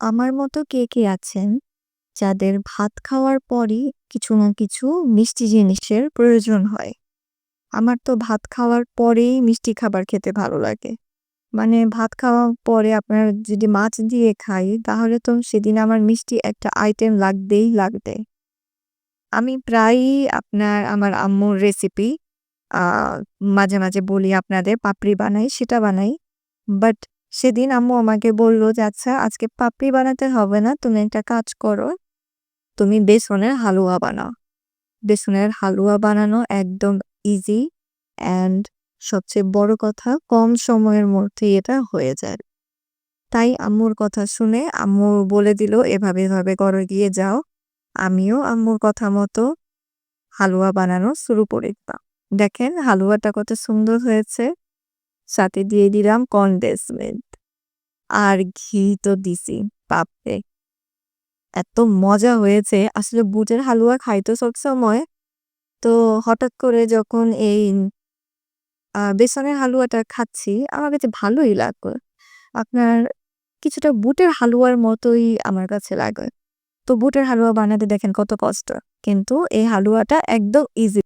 আমার মতো কে আছেন যাদের ভাত খাওয়ার পরই কিছু না কিছু মিষ্টি জিনিসের প্রয়োজন হয়? আমার তো ভাত খাওয়ার পরেই মিষ্টি খাবার খেতে ভালো লাগে। মানে ভাত খাওয়ার পরে আপনার যদি মাছ দিয়ে খাই তাহলে তো সেদিন আমার মিষ্টি একটা আইটেম লাগবেই লাগবে। আমি প্রায়ই আমার আম্মুর রেসিপি আ মাঝে মাঝে বলি আপনাদের পাপড়ি বানাই, সেটা বানাই। বাট সেদিন আম্মু আমাকে বলল যে, "আচ্ছা আজকে পাপড়ি বানাতে হবে না। তুমি একটা কাজ করো। তুমি বেসনের হালুয়া বানাও।" বেসনের হালুয়া বানানো একদম ইজি অ্যান্ড সবচেয়ে বড় কথা কম সময়ের মধ্যেই এটা হয়ে যায়। তাই আম্মুর কথা শুনে আম্মু বলে দিল, "এভাবে করো গিয়ে যাও।" আমিও আম্মুর কথা মতো হালুয়া বানানো শুরু করে দিলাম। দেখেন হালুয়াটা কত সুন্দর হয়েছে। সাথে দিয়ে দিলাম কনডেন্স মিল্ক। আর ঘি তো দিছি। বাপরে! এত মজা হয়েছে। আসলে বুটের হালুয়া খাই তো সবসময়। তো হঠাৎ করে যখন এই বেসনের হালুয়াটা খাচ্ছি, আমার কাছে ভালোই লাগলো। আপনার কিছুটা বুটের হালুয়ার মতোই আমার কাছে লাগে। তো বুটের হালুয়া বানাতে দেখেন কত কষ্ট। কিন্তু এই হালুয়াটা একদম ইজি।